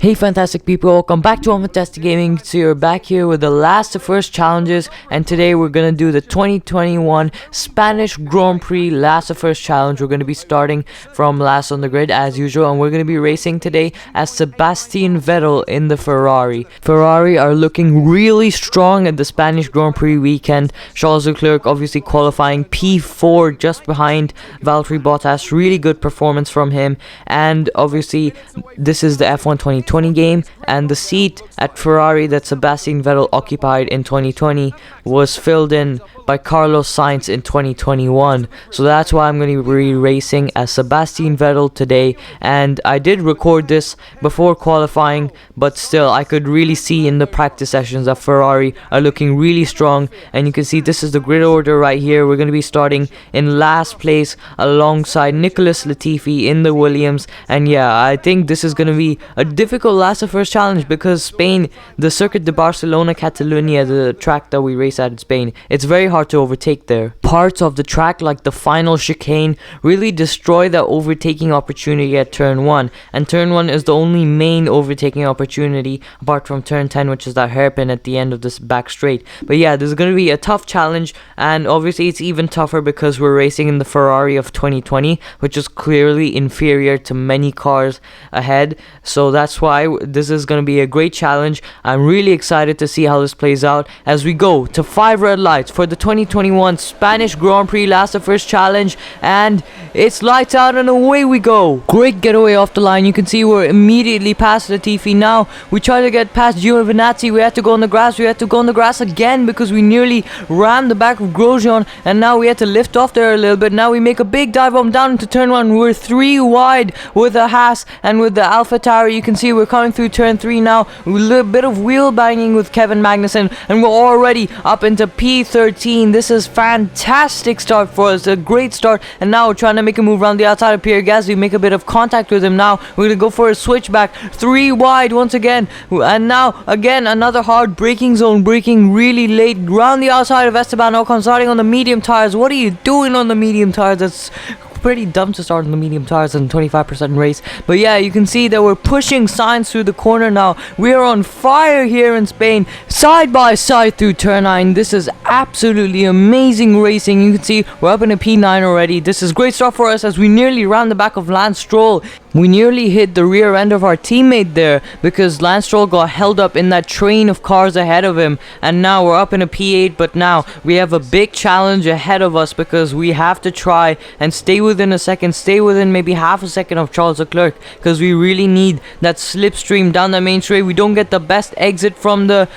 Hey fantastic people, welcome back to F1ntastic Gaming. So you're back here with the last of first challenges, and today we're gonna do the 2021 Spanish Grand Prix last of first challenge. We're gonna be starting from last on the grid as usual, and we're gonna be racing today as Sebastian Vettel in the Ferrari. Ferrari are looking really strong at the Spanish Grand Prix weekend. Charles Leclerc obviously qualifying P4 just behind Valtteri Bottas. Really good performance from him, and obviously this is the F1 2020 game, and the seat at Ferrari that Sebastian Vettel occupied in 2020 was filled in by Carlos Sainz in 2021. So that's why I'm going to be racing as Sebastian Vettel today. And I did record this before qualifying, but still I could really see in the practice sessions that Ferrari are looking really strong. And you can see this is the grid order right here. We're going to be starting in last place alongside Nicholas Latifi in the Williams. And yeah, I think this is going to be a difficult last of first challenge because Spain, the Circuit de Barcelona-Catalunya, the track that we race at in Spain, it's very hard to overtake there. Parts of the track like the final chicane really destroy the overtaking opportunity at turn 1, and turn 1 is the only main overtaking opportunity apart from turn 10, which is that hairpin at the end of this back straight. But yeah, this is going to be a tough challenge, and obviously it's even tougher because we're racing in the Ferrari of 2020, which is clearly inferior to many cars ahead. So that's why this is going to be a great challenge. I'm really excited to see how this plays out as we go to 5 red lights for the 2021 Spanish Grand Prix last of first challenge, and it's lights out and away we go. Great getaway off the line. You can see we're immediately past Latifi. Now we try to get past Giovinazzi. We had to go on the grass. We had to go on the grass again because we nearly rammed the back of Grosjean, and now we had to lift off there a little bit. Now we make a big dive bomb down into turn 1. We're 3 wide with a Haas and with the AlphaTauri. You can see we're coming through turn 3 now. A little bit of wheel banging with Kevin Magnussen, and we're already up into P13. This is fantastic start for us, a great start. And now we're trying to make a move around the outside of Pierre Gasly. Make a bit of contact with him. Now we're gonna go for a switchback, 3 wide once again, and now again another hard braking zone, braking really late round the outside of Esteban Ocon, starting on the medium tires. What are you doing on the medium tires? That's pretty dumb to start on the medium tires and 25% race. But yeah, you can see that we're pushing Sainz through the corner now. We are on fire here in Spain, side by side through turn 9. This is absolutely amazing racing. You can see we're up in a P9 already. This is great stuff for us as we nearly ran the back of Lance Stroll. We nearly hit the rear end of our teammate there because Lance Stroll got held up in that train of cars ahead of him, and now we're up in a P8. But now we have a big challenge ahead of us because we have to try and stay within a second, stay within maybe half a second of Charles Leclerc, because we really need that slipstream down the main straight. We don't get the best exit from the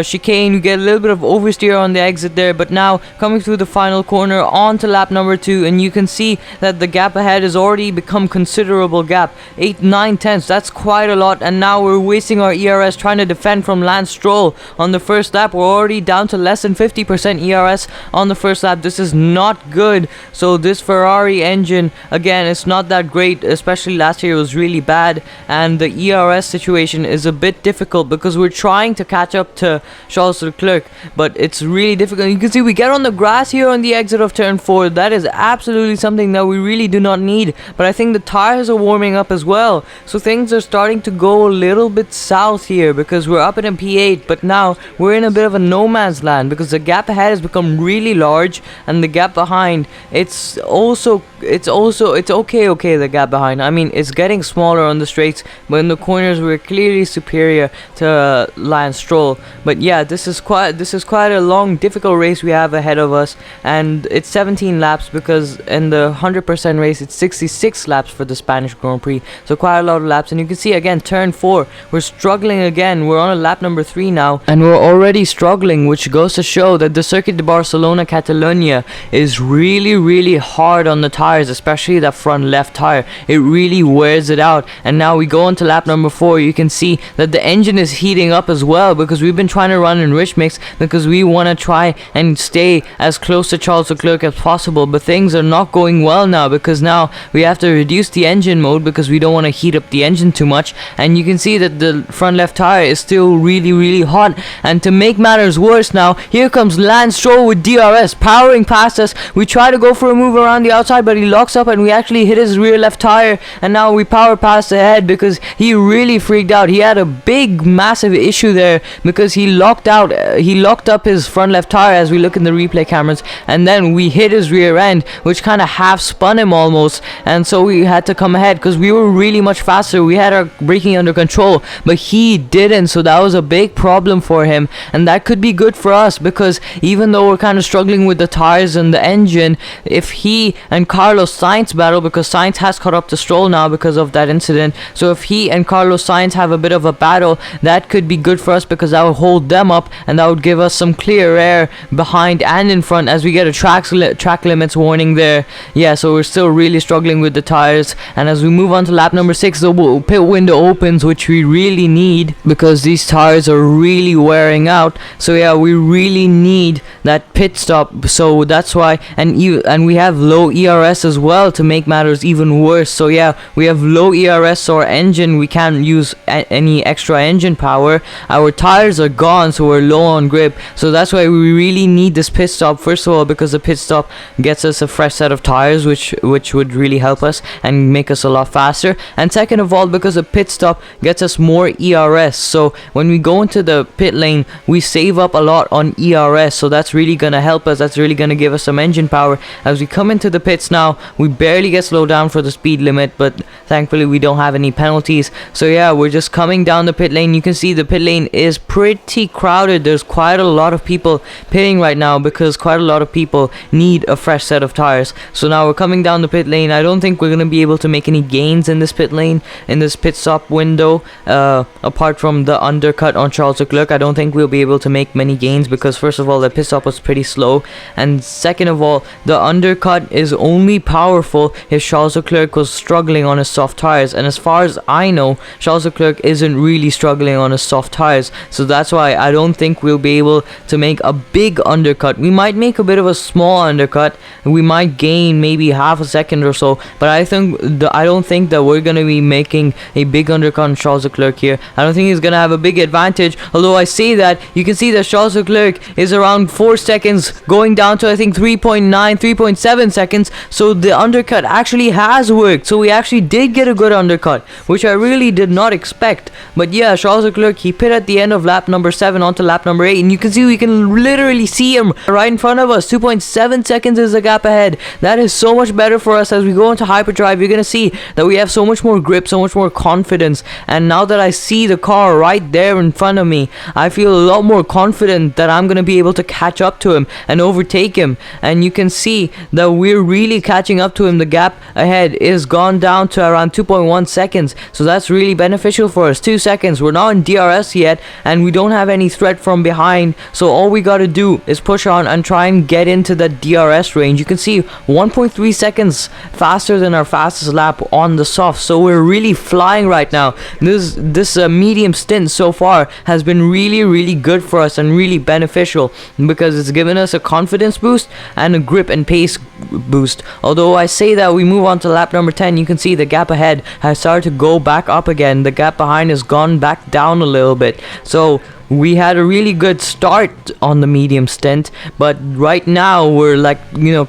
chicane. We get a little bit of oversteer on the exit there, but now coming through the final corner onto lap number 2, and you can see that the gap ahead has already become considerable gap. 8, 9 tenths, that's quite a lot. And now we're wasting our ERS trying to defend from Lance Stroll on the first lap. We're already down to less than 50% ERS on the first lap. This is not good. So this Ferrari engine, again, it's not that great, especially last year it was really bad, and the ERS situation is a bit difficult because we're trying to catch up to Charles Leclerc, but it's really difficult. You can see we get on the grass here on the exit of turn 4. That is absolutely something that we really do not need, but I think the tires are warming up as well, so things are starting to go a little bit south here because we're up in a P8, but now we're in a bit of a no man's land because the gap ahead has become really large, and the gap behind, it's okay, the gap behind, I mean, it's getting smaller on the straights, but in the corners we're clearly superior to Lance Stroll. But yeah, this is quite a long, difficult race we have ahead of us, and it's 17 laps because in the 100% race it's 66 laps for the Spanish Grand Prix, so quite a lot of laps. And you can see again turn 4, we're struggling again. We're on a lap number 3 now, and we're already struggling, which goes to show that the Circuit de Barcelona-Catalunya is really hard on the tires, especially that front left tire. It really wears it out. And now we go on to lap number 4. You can see that the engine is heating up as well because we've been trying to run in rich mix because we want to try and stay as close to Charles Leclerc as possible, but things are not going well now because now we have to reduce the engine mode because we don't want to heat up the engine too much. And you can see that the front left tire is still really hot. And to make matters worse now, here comes Lance Stroll with DRS powering past us. We try to go for a move around the outside, but he locks up and we actually hit his rear left tire, and now we power past ahead because he really freaked out. He had a big massive issue there because he locked up his front left tire as we look in the replay cameras, and then we hit his rear end, which kind of half spun him almost, and so we had to come ahead because we were really much faster. We had our braking under control, but he didn't, so that was a big problem for him. And that could be good for us because even though we're kind of struggling with the tires and the engine, if he and Carlos Sainz battle, because Sainz has caught up to Stroll now because of that incident, so if he and Carlos Sainz have a bit of a battle, that could be good for us because that would hold them up and that would give us some clear air behind and in front as we get a track limits warning there. Yeah, so we're still really struggling with the tires. And as we move on to lap number 6, the pit window opens, which we really need because these tires are really wearing out. So yeah, we really need that pit stop, so that's why. And we have low ERS as well to make matters even worse. So yeah, we have low ERS, so our engine, we can't use any extra engine power. Our tires are gone, so we're low on grip, so that's why we really need this pit stop. First of all, because the pit stop gets us a fresh set of tires, which would really help us and make us a lot faster. And second of all, because a pit stop gets us more ERS, so when we go into the pit lane, we save up a lot on ERS, so that's really gonna help us. That's really gonna give us some engine power. As we come into the pits now, we barely get slowed down for the speed limit, but thankfully we don't have any penalties. So yeah, we're just coming down the pit lane. You can see the pit lane is pretty crowded. There's quite a lot of people pitting right now because quite a lot of people need a fresh set of tires. So now we're coming down the pit lane. I don't think we're gonna be able to make any gains in this pit lane, in this pit stop window, apart from the undercut on Charles Leclerc. I don't think we'll be able to make many gains because first of all, the pit stop was pretty slow, and second of all, the undercut is only powerful if Charles Leclerc was struggling on his soft tires, and as far as I know, Charles Leclerc isn't really struggling on his soft tires, so that's why I don't think we'll be able to make a big undercut. We might make a bit of a small undercut, we might gain maybe half a second or so, but I don't think that we're gonna be making a big undercut on Charles Leclerc here. I don't think he's gonna have a big advantage, although I say that, you can see that Charles Leclerc is around 4 seconds going down to I think 3.7 seconds, so the undercut actually has worked. So we actually did get a good undercut, which I really did not expect. But yeah, Charles Leclerc, he pit at the end of lap number 7 onto lap number 8, and you can see, we can literally see him right in front of us. 2.7 seconds is the gap ahead. That is so much better for us. As we go into hyperdrive, you're gonna see that we have so much more grip, so much more confidence, and now that I see the car right there in front of me, I feel a lot more confident that I'm gonna be able to catch up to him and overtake him. And you can see that we're really catching up to him. The gap ahead is gone down to around 2.1 seconds, so that's really beneficial for us. 2 seconds. We're not in DRS yet, and we don't have any threat from behind, so all we gotta do is push on and try and get into the DRS range. You can see 1.3 seconds faster than our fastest lap on the soft, so we're really flying right now. This medium stint so far has been really good for us and really beneficial because it's given us a confidence boost and a grip and pace boost. Although I say that, we move on to lap number 10, you can see the gap ahead has started to go back up again. The gap behind has gone back down a little bit, so we had a really good start on the medium stint, but right now we're like,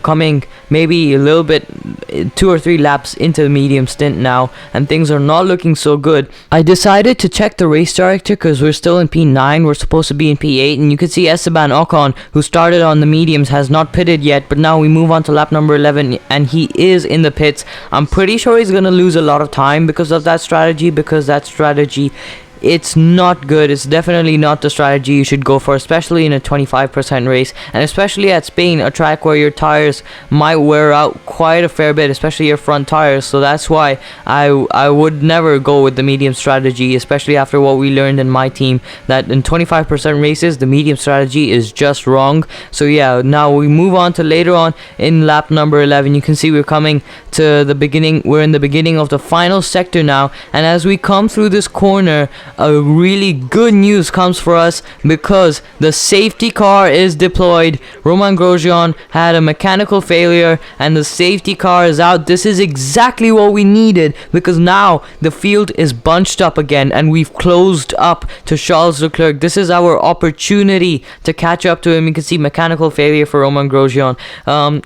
coming maybe a little bit 2 or 3 laps into the medium stint now, and things are not looking so good. I decided to check the race director because we're still in P9, we're supposed to be in P8, and you can see Esteban Ocon, who started on the mediums, has not pitted yet, but now we move on to lap number 11 and he is in the pits. I'm pretty sure he's gonna lose a lot of time because of that strategy, it's not good. It's definitely not the strategy you should go for, especially in a 25% race, and especially at Spain, a track where your tires might wear out quite a fair bit, especially your front tires. So that's why I would never go with the medium strategy, especially after what we learned in my team, that in 25% races the medium strategy is just wrong. So yeah, now we move on to later on in lap number 11. You can see we're coming to the beginning. We're in the beginning of the final sector now, and as we come through this corner, a really good news comes for us because the safety car is deployed. Romain Grosjean had a mechanical failure and the safety car is out. This is exactly what we needed because now the field is bunched up again and we've closed up to Charles Leclerc. This is our opportunity to catch up to him. You can see mechanical failure for Romain Grosjean.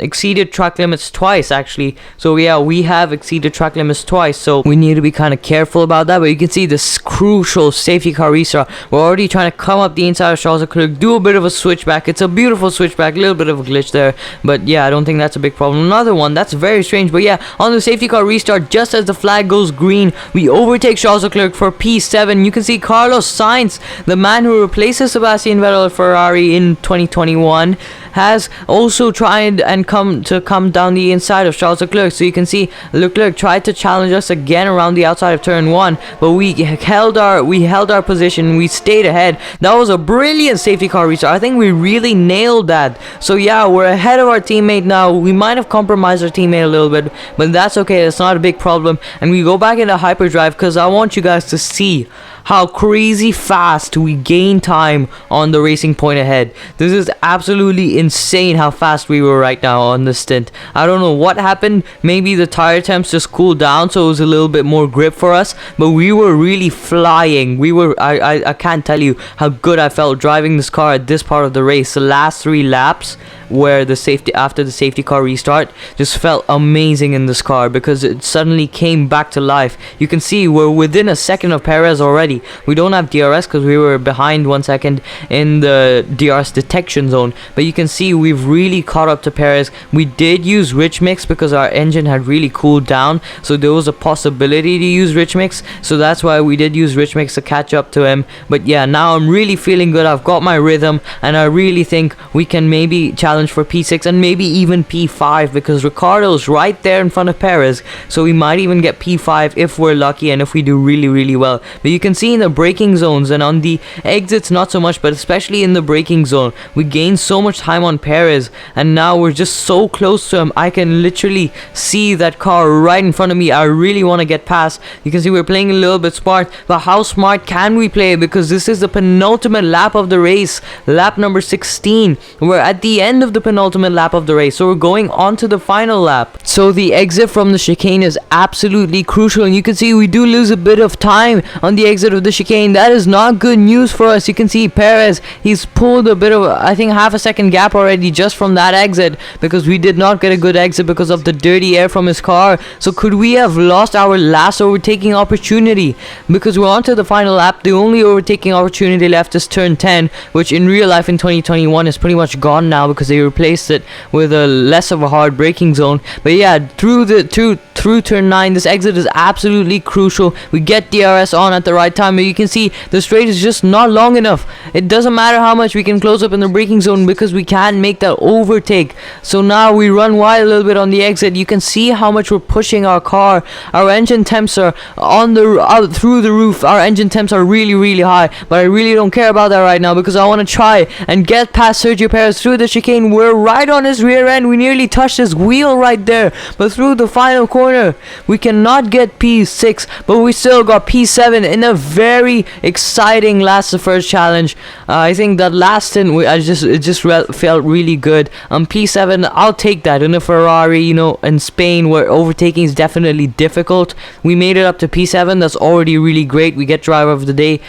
Exceeded track limits twice actually. So yeah, we have exceeded track limits twice. So we need to be kind of careful about that. But you can see this crucial safety car restart. We're already trying to come up the inside of Charles Leclerc, do a bit of a switchback. It's a beautiful switchback, a little bit of a glitch there. But yeah, I don't think that's a big problem. Another one, that's very strange. But yeah, on the safety car restart, just as the flag goes green, we overtake Charles Leclerc for P7. You can see Carlos Sainz, the man who replaces Sebastian Vettel at Ferrari in 2021, has also tried and come down the inside of Charles Leclerc. So you can see Leclerc tried to challenge us again around the outside of turn 1, but we held our position. We stayed ahead. That was a brilliant safety car restart. I think we really nailed that. So yeah, we're ahead of our teammate now. We might have compromised our teammate a little bit, but that's okay. It's not a big problem. And we go back into hyperdrive because I want you guys to see how crazy fast we gain time on the racing point ahead. This is absolutely insane how fast we were right now on this stint. I don't know what happened. Maybe the tire temps just cooled down, so it was a little bit more grip for us, but we were really flying. I can't tell you how good I felt driving this car at this part of the race. The last 3 laps where after the safety car restart just felt amazing in this car because it suddenly came back to life. You can see we're within a second of Perez already. We don't have DRS because we were behind 1 second in the DRS detection zone, but you can see we've really caught up to Perez. We did use rich mix because our engine had really cooled down, so there was a possibility to use rich mix, so that's why we did use rich mix to catch up to him. But yeah, now I'm really feeling good. I've got my rhythm and I really think we can maybe challenge for P6 and maybe even P5 because Ricciardo's right there in front of Perez, so we might even get P5 if we're lucky and if we do really well. But you can see in the braking zones and on the exits not so much, but especially in the braking zone we gained so much time on Perez and now we're just so close to him. I can literally see that car right in front of me. I really want to get past. You can see we're playing a little bit smart, but how smart can we play because this is the penultimate lap of the race, lap number 16. We're at the end of the penultimate lap of the race, so we're going on to the final lap. So the exit from the chicane is absolutely crucial, and you can see we do lose a bit of time on the exit of the chicane. That is not good news for us. You can see Perez, he's pulled a bit of, I think, half a second gap already just from that exit because we did not get a good exit because of the dirty air from his car. So could we have lost our last overtaking opportunity? Because we're on to the final lap. The only overtaking opportunity left is turn 10, which in real life in 2021 is pretty much gone now because they replaced it with a less of a hard braking zone. But yeah, through turn 9, this exit is absolutely crucial. We get DRS on at the right time, but you can see the straight is just not long enough. It doesn't matter how much we can close up in the braking zone because we can't make that overtake. So now we run wide a little bit on the exit. You can see how much we're pushing our car. Our engine temps are on the through the roof. Our engine temps are really high, but I really don't care about that right now because I want to try and get past Sergio Perez through the chicane. We're right on his rear end. We nearly touched his wheel right there, but through the final corner we cannot get P6, but we still got P7 in a very exciting last to first challenge. I think that last stint it felt really good. P7, I'll take that. In a Ferrari, you know, in Spain where overtaking is definitely difficult, we made it up to P7. That's already really great. We get driver of the day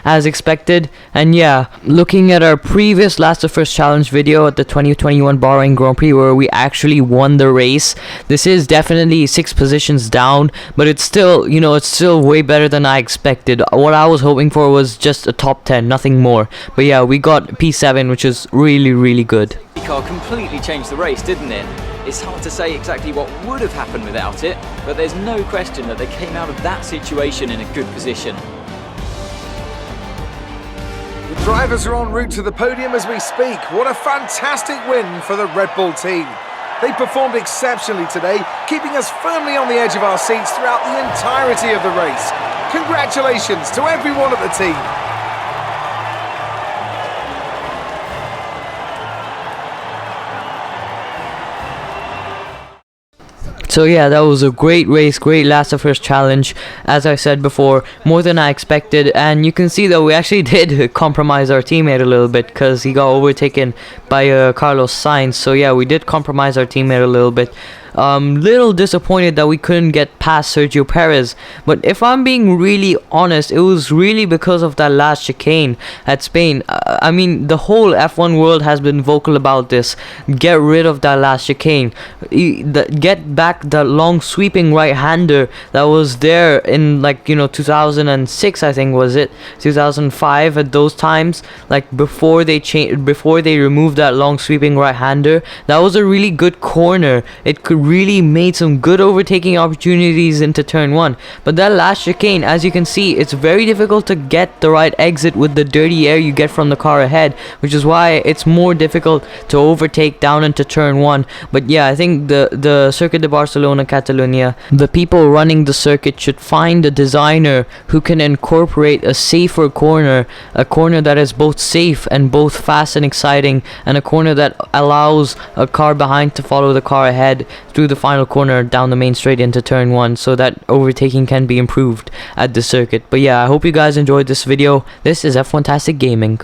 as expected. And yeah, looking at our previous last to first challenge video at the 2021 Bahrain Grand Prix where we actually won the race, this is definitely 6 positions down, but it's still, you know, it's still way better than I expected. What I was hoping for was just a top 10, nothing more. But yeah, we got P7, which is really good. The car completely changed the race, didn't it? It's hard to say exactly what would have happened without it, but there's no question that they came out of that situation in a good position. The drivers are en route to the podium as we speak. What a fantastic win for the Red Bull team. They performed exceptionally today, keeping us firmly on the edge of our seats throughout the entirety of the race. Congratulations to everyone at the team. So yeah, that was a great race, great last of first challenge. As I said before, more than I expected, and you can see that we actually did compromise our teammate a little bit because he got overtaken by Carlos Sainz. So yeah, we did compromise our teammate a little bit. Little disappointed that we couldn't get past Sergio Perez, but if I'm being really honest, it was really because of that last chicane at Spain. I mean, the whole F1 world has been vocal about this. Get rid of that last chicane. Get back the long sweeping right-hander that was there in, like, you know, 2006, I think, was it 2005, at those times, like before they removed that long sweeping right-hander. That was a really good corner. It could really made some good overtaking opportunities into turn 1, but that last chicane, as you can see, it's very difficult to get the right exit with the dirty air you get from the car ahead, which is why it's more difficult to overtake down into turn 1. But yeah, I think the Circuit de Barcelona-Catalunya, the people running the circuit, should find a designer who can incorporate a safer corner, a corner that is both safe and both fast and exciting, and a corner that allows a car behind to follow the car ahead through the final corner down the main straight into turn 1, so that overtaking can be improved at the circuit. But yeah, I hope you guys enjoyed this video. This is F1ntastic Gaming.